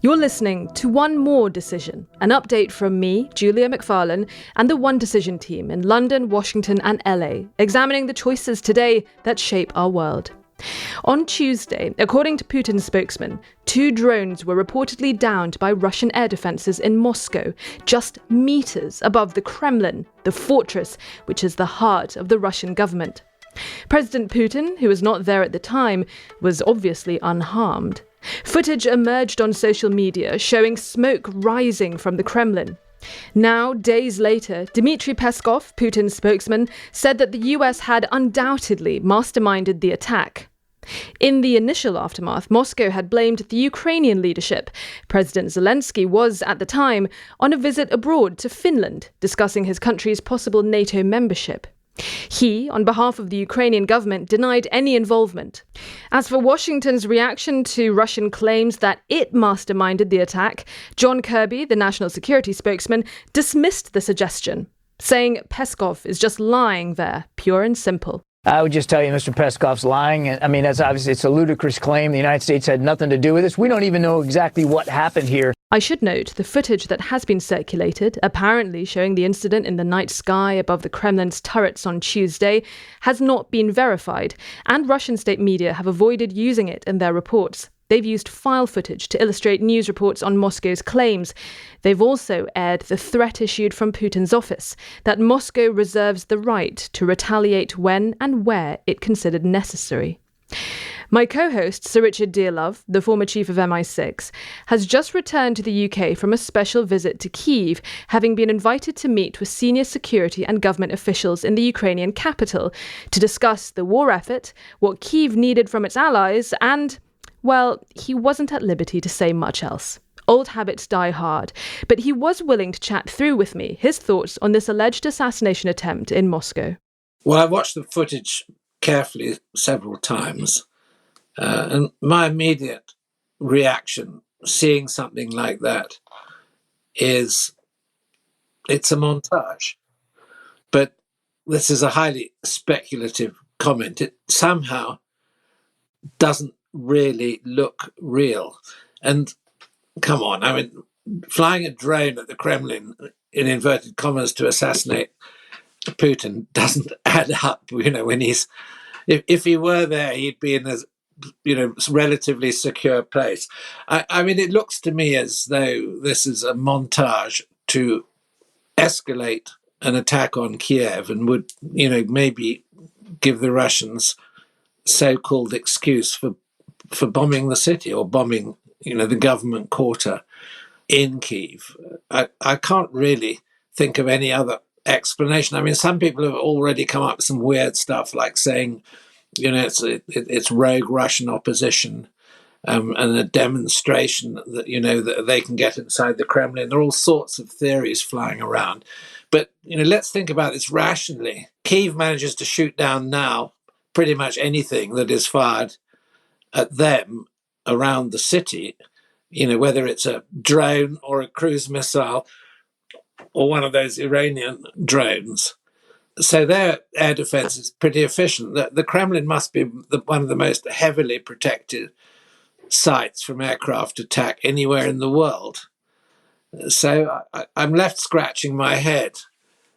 You're listening to One More Decision, an update from me, Julia Macfarlane, and the One Decision team in London, Washington, and LA, examining the choices today that shape our world. On Tuesday, according to Putin's spokesman, 2 drones were reportedly downed by Russian air defences in Moscow, just meters above the Kremlin, the fortress which is the heart of the Russian government. President Putin, who was not there at the time, was obviously unharmed. Footage emerged on social media showing smoke rising from the Kremlin. Now, days later, Dmitry Peskov, Putin's spokesman, said that the US had undoubtedly masterminded the attack. In the initial aftermath, Moscow had blamed the Ukrainian leadership. President Zelensky was, at the time, on a visit abroad to Finland, discussing his country's possible NATO membership. He, on behalf of the Ukrainian government, denied any involvement. As for Washington's reaction to Russian claims that it masterminded the attack, John Kirby, the national security spokesman, dismissed the suggestion, saying Peskov is just lying there, pure and simple. I would just tell you Mr. Peskov's lying. I mean, that's obviously, it's a ludicrous claim. The United States had nothing to do with this. We don't even know exactly what happened here. I should note the footage that has been circulated, apparently showing the incident in the night sky above the Kremlin's turrets on Tuesday, has not been verified, and Russian state media have avoided using it in their reports. They've used file footage to illustrate news reports on Moscow's claims. They've also aired the threat issued from Putin's office that Moscow reserves the right to retaliate when and where it considered necessary. My co-host, Sir Richard Dearlove, the former chief of MI6, has just returned to the UK from a special visit to Kyiv, having been invited to meet with senior security and government officials in the Ukrainian capital to discuss the war effort, what Kyiv needed from its allies, and, well, he wasn't at liberty to say much else. Old habits die hard, but he was willing to chat through with me his thoughts on this alleged assassination attempt in Moscow. Well, I watched the footage carefully several times. And my immediate reaction, seeing something like that, is it's a montage. But this is a highly speculative comment. It somehow doesn't really look real. And come on, I mean, flying a drone at the Kremlin, in inverted commas, to assassinate Putin doesn't add up. You know, when if he were there, he'd be in a relatively secure place. I mean, it looks to me as though this is a montage to escalate an attack on Kyiv and would, maybe give the Russians so-called excuse for bombing the city or bombing, the government quarter in Kyiv. I can't really think of any other explanation. I mean, some people have already come up with some weird stuff like saying, it's rogue Russian opposition and a demonstration that, that they can get inside the Kremlin. There are all sorts of theories flying around. But, let's think about this rationally. Kyiv manages to shoot down now pretty much anything that is fired at them around the city, whether it's a drone or a cruise missile or one of those Iranian drones. So their air defense is pretty efficient. The Kremlin must be one of the most heavily protected sites from aircraft attack anywhere in the world. So I'm left scratching my head.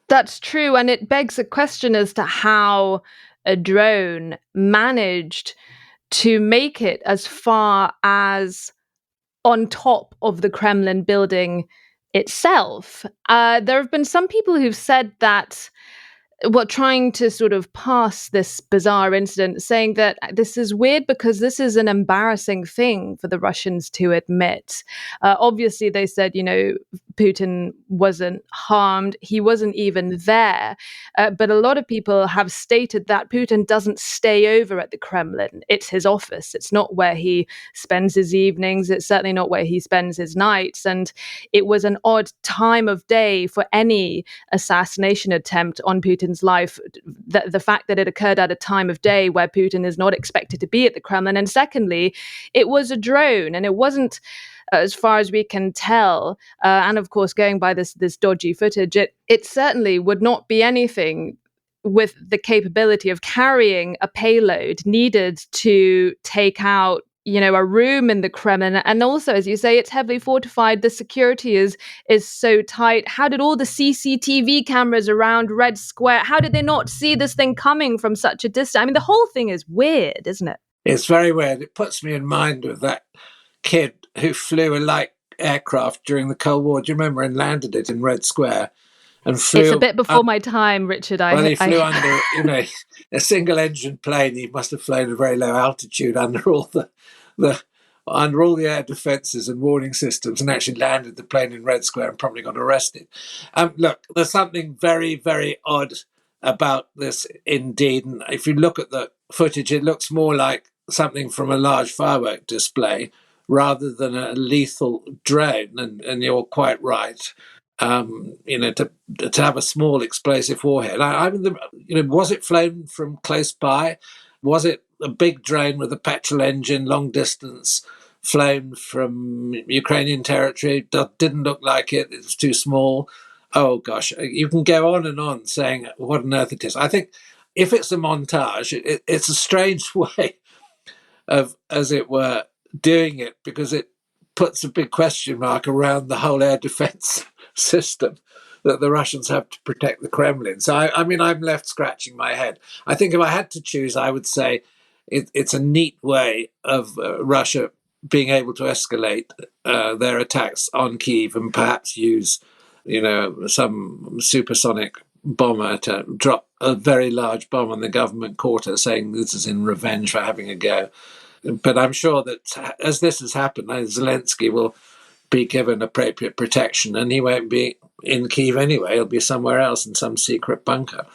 That's true, and it begs a question as to how a drone managed to make it as far as on top of the Kremlin building itself. There have been some people who've said that, trying to sort of pass this bizarre incident, saying that this is weird because this is an embarrassing thing for the Russians to admit. Obviously, they said, Putin wasn't harmed. He wasn't even there. But a lot of people have stated that Putin doesn't stay over at the Kremlin. It's his office. It's not where he spends his evenings. It's certainly not where he spends his nights. And it was an odd time of day for any assassination attempt on Putin's life. The fact that it occurred at a time of day where Putin is not expected to be at the Kremlin. And secondly, it was a drone, and it wasn't, as far as we can tell, and of course going by this dodgy footage, it certainly would not be anything with the capability of carrying a payload needed to take out a room in the Kremlin. And also, as you say, it's heavily fortified. The security is so tight. How did all the CCTV cameras around Red Square, how did they not see this thing coming from such a distance? I mean, the whole thing is weird, isn't it? It's very weird. It puts me in mind of that kid who flew a light aircraft during the Cold War. Do you remember? And landed it in Red Square and flew. It's a bit before my time, Richard. Well, he flew under, a single-engine plane. He must have flown at a very low altitude under all the air defences and warning systems, and actually landed the plane in Red Square and probably got arrested. Look, there's something very, very odd about this indeed. And if you look at the footage, it looks more like something from a large firework display rather than a lethal drone. And you're quite right. To have a small explosive warhead. Was it flown from close by? Was it a big drone with a petrol engine, long distance, flown from Ukrainian territory? Didn't look like it. It was too small. Oh gosh, you can go on and on saying what on earth it is. I think if it's a montage, it's a strange way of, as it were, doing it, because it puts a big question mark around the whole air defense system that the Russians have to protect the Kremlin. So, I'm left scratching my head. I think if I had to choose, I would say it's a neat way of Russia being able to escalate their attacks on Kyiv and perhaps use, some supersonic bomber to drop a very large bomb on the government quarter, saying this is in revenge for having a go. But I'm sure that as this has happened, Zelensky will be given appropriate protection, and he won't be in Kyiv anyway. He'll be somewhere else in some secret bunker.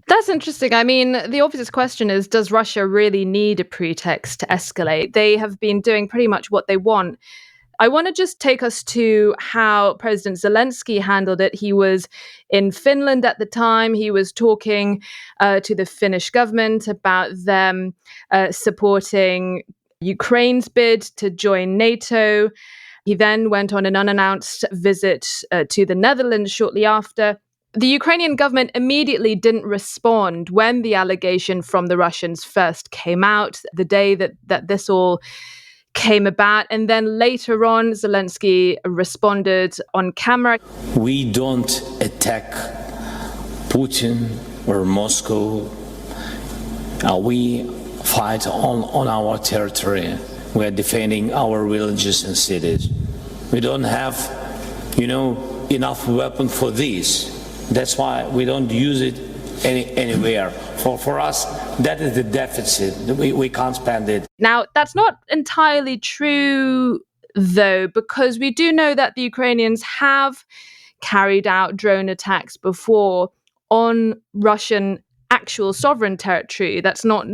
That's interesting. I mean, the obvious question is, does Russia really need a pretext to escalate? They have been doing pretty much what they want. I want to just take us to how President Zelensky handled it. He was in Finland at the time. He was talking to the Finnish government about them supporting Ukraine's bid to join NATO. He then went on an unannounced visit to the Netherlands shortly after. The Ukrainian government immediately didn't respond when the allegation from the Russians first came out, the day that this all came about. And then later on, Zelensky responded on camera. We don't attack Putin or Moscow. We fight on our territory. We are defending our villages and cities. We don't have, enough weapon for this. That's why we don't use it anywhere. For us, that is the deficit. We can't spend it. Now, that's not entirely true, though, because we do know that the Ukrainians have carried out drone attacks before on Russian actual sovereign territory. That's not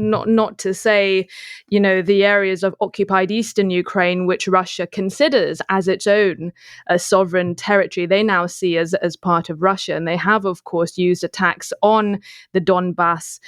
to say, the areas of occupied eastern Ukraine, which Russia considers as its own sovereign territory, they now see as part of Russia. And they have, of course, used attacks on the Donbass,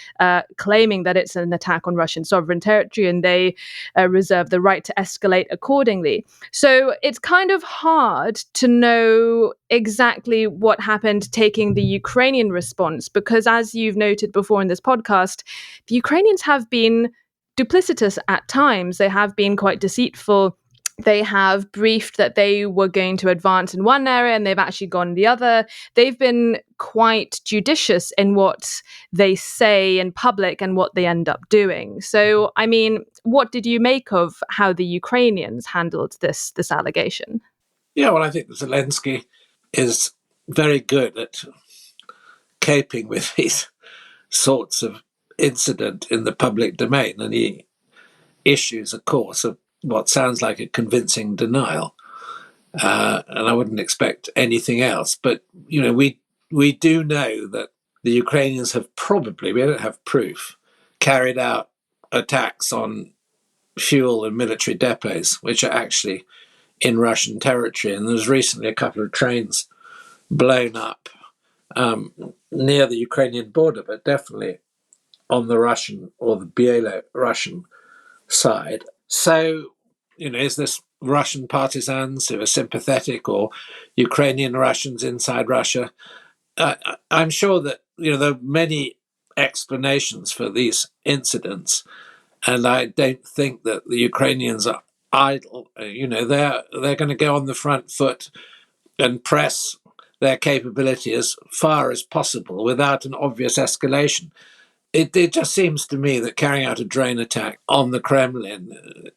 claiming that it's an attack on Russian sovereign territory, and they reserve the right to escalate accordingly. So it's kind of hard to know exactly what happened taking the Ukrainian response, because as you've noted before in this podcast, the Ukrainians have been duplicitous at times. They have been quite deceitful. They have briefed that they were going to advance in one area and they've actually gone the other. They've been quite judicious in what they say in public and what they end up doing. So, what did you make of how the Ukrainians handled this allegation? Yeah, well, I think Zelensky is very good at coping with these sorts of incident in the public domain, and he issues a course of what sounds like a convincing denial, and I wouldn't expect anything else. But we do know that the Ukrainians have probably, we don't have proof, carried out attacks on fuel and military depots which are actually in Russian territory. And there's recently a couple of trains blown up near the Ukrainian border, but definitely on the Russian or the Belarusian side. So, is this Russian partisans who are sympathetic, or Ukrainian Russians inside Russia? I'm sure that there are many explanations for these incidents, And I don't think that the Ukrainians are idle. They're going to go on the front foot and press their capability as far as possible without an obvious escalation. It just seems to me that carrying out a drone attack on the Kremlin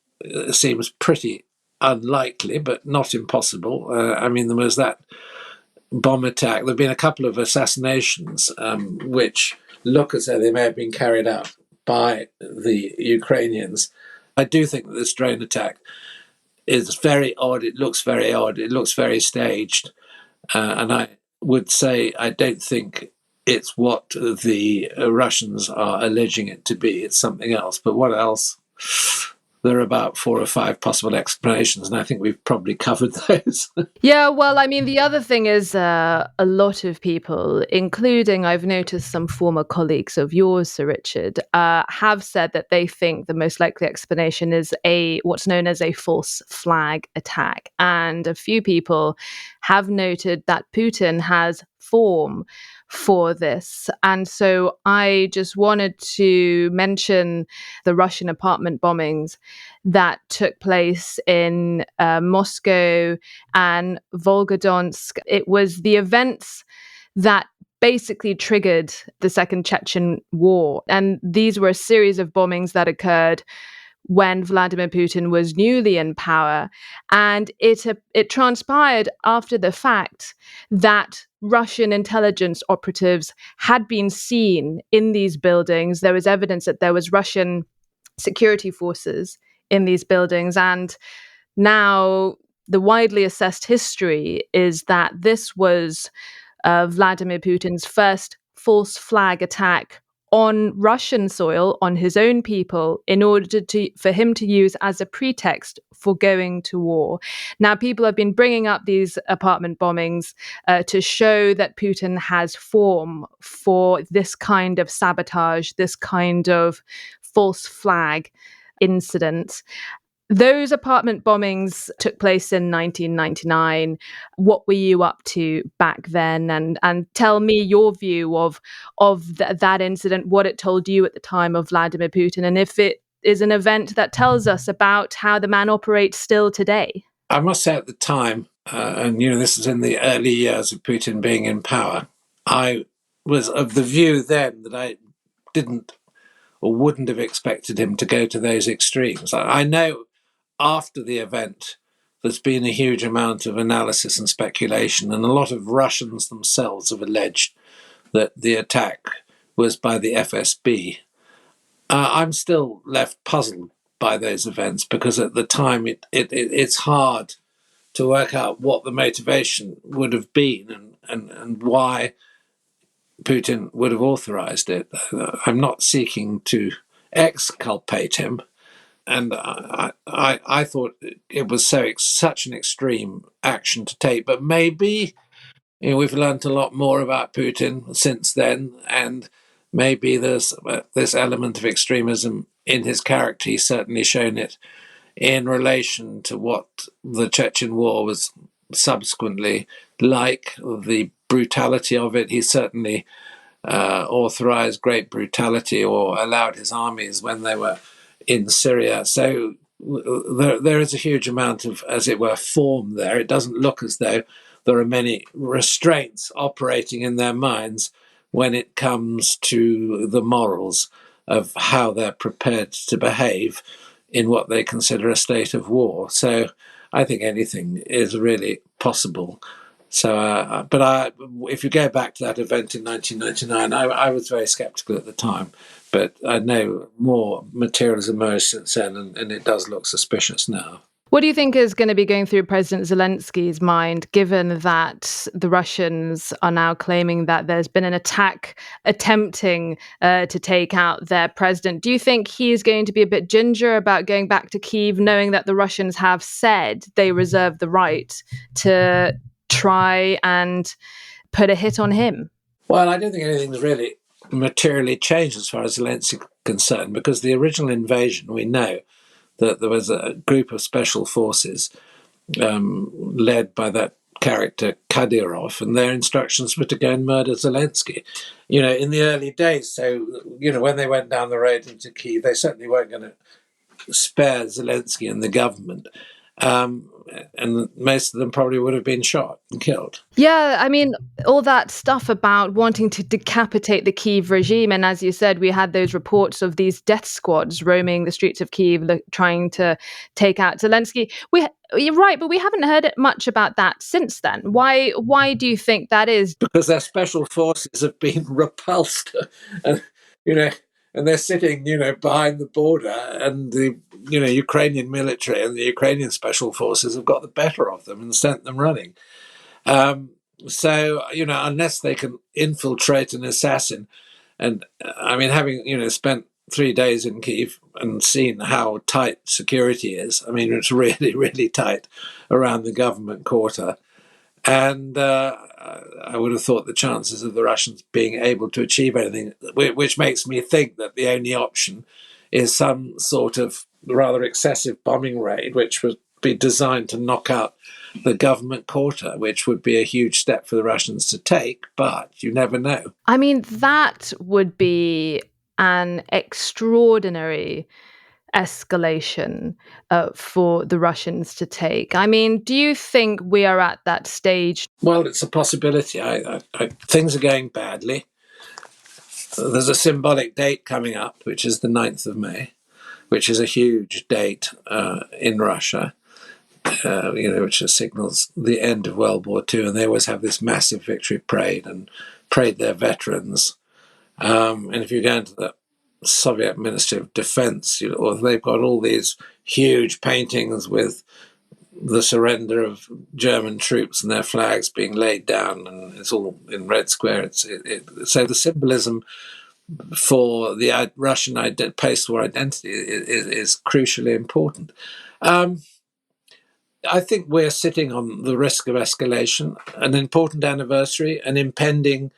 seems pretty unlikely, but not impossible. There was that bomb attack. There have been a couple of assassinations which look as though they may have been carried out by the Ukrainians. I do think that this drone attack is very odd. It looks very odd. It looks very staged. And I would say I don't think it's what the Russians are alleging it to be. It's something else. But what else? There are about 4 or 5 possible explanations, and I think we've probably covered those. Yeah, well, the other thing is a lot of people, including I've noticed some former colleagues of yours, Sir Richard, have said that they think the most likely explanation is what's known as a false flag attack. And a few people have noted that Putin has form for this. And so I just wanted to mention the Russian apartment bombings that took place in Moscow and Volgodonsk. It was the events that basically triggered the Second Chechen War. And these were a series of bombings that occurred when Vladimir Putin was newly in power. And it transpired after the fact that Russian intelligence operatives had been seen in these buildings. There was evidence that there was Russian security forces in these buildings. And now the widely assessed history is that this was Vladimir Putin's first false flag attack on Russian soil, on his own people, in order for him to use as a pretext for going to war. Now, people have been bringing up these apartment bombings to show that Putin has form for this kind of sabotage, this kind of false flag incident. Those apartment bombings took place in 1999. What were you up to back then? And tell me your view of that incident, what it told you at the time of Vladimir Putin, and if it is an event that tells us about how the man operates still today. I must say at the time, and this is in the early years of Putin being in power, I was of the view then that I didn't or wouldn't have expected him to go to those extremes. I know after the event, there's been a huge amount of analysis and speculation, and a lot of Russians themselves have alleged that the attack was by the FSB. I'm still left puzzled by those events because at the time it's hard to work out what the motivation would have been and why Putin would have authorized it. I'm not seeking to exculpate him. And I thought it was such an extreme action to take. But maybe we've learned a lot more about Putin since then, and maybe there's this element of extremism in his character. He's certainly shown it in relation to what the Chechen War was subsequently like, the brutality of it. He certainly authorized great brutality or allowed his armies when they were in Syria. So there is a huge amount of, as it were, form there. It doesn't look as though there are many restraints operating in their minds when it comes to the morals of how they're prepared to behave in what they consider a state of war. So I think anything is really possible. So, if you go back to that event in 1999, I was very sceptical at the time, but I know more material has emerged since then, and it does look suspicious now. What do you think is going to be going through President Zelensky's mind, given that the Russians are now claiming that there's been an attack attempting to take out their president? Do you think he's going to be a bit ginger about going back to Kyiv, knowing that the Russians have said they reserve the right to try and put a hit on him? Well, I don't think anything's really materially changed as far as Zelensky is concerned, because the original invasion, we know that there was a group of special forces led by that character Kadyrov, and their instructions were to go and murder Zelensky. In the early days. So, when they went down the road into Kyiv, they certainly weren't going to spare Zelensky and the government. And most of them probably would have been shot and killed. Yeah, I mean, all that stuff about wanting to decapitate the Kyiv regime. And as you said, we had those reports of these death squads roaming the streets of Kyiv trying to take out Zelensky. You're right, but we haven't heard much about that since then. Why do you think that is? Because their special forces have been repulsed. And, and they're sitting, behind the border, and the, Ukrainian military and the Ukrainian special forces have got the better of them and sent them running. So, unless they can infiltrate an assassin, and I mean, having, spent 3 days in Kyiv and seen how tight security is, I mean, it's really, really tight around the government quarter. And I would have thought the chances of the Russians being able to achieve anything, which makes me think that the only option is some sort of rather excessive bombing raid, which would be designed to knock out the government quarter, which would be a huge step for the Russians to take, but you never know. I mean, that would be an extraordinary escalation for the Russians to take. I mean, do you think we are at that stage? Well, it's a possibility. Things are going badly. There's a symbolic date coming up, which is the 9th of May, which is a huge date in Russia, which signals the end of World War II. And they always have this massive victory parade and parade their veterans. And if you go into the Soviet Ministry of Defense, they've got all these huge paintings with the surrender of German troops and their flags being laid down, and it's all in Red Square. So the symbolism for the Russian post-war identity is crucially important. I think we're sitting on the risk of escalation, an important anniversary, an impending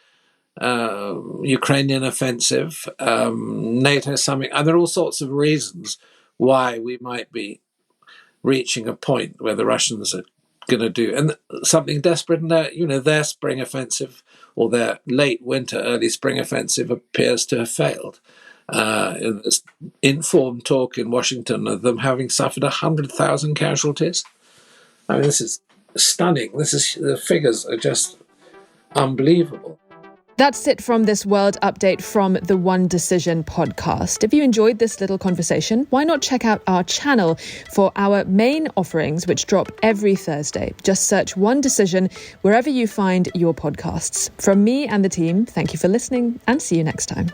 Ukrainian offensive, NATO summit, and there are all sorts of reasons why we might be reaching a point where the Russians are going to do and something desperate. And their spring offensive or their late winter, early spring offensive appears to have failed. There's informed talk in Washington of them having suffered 100,000 casualties. I mean, this is stunning. The figures are just unbelievable. That's it from this World Update from the One Decision podcast. If you enjoyed this little conversation, why not check out our channel for our main offerings, which drop every Thursday. Just search One Decision wherever you find your podcasts. From me and the team, thank you for listening and see you next time.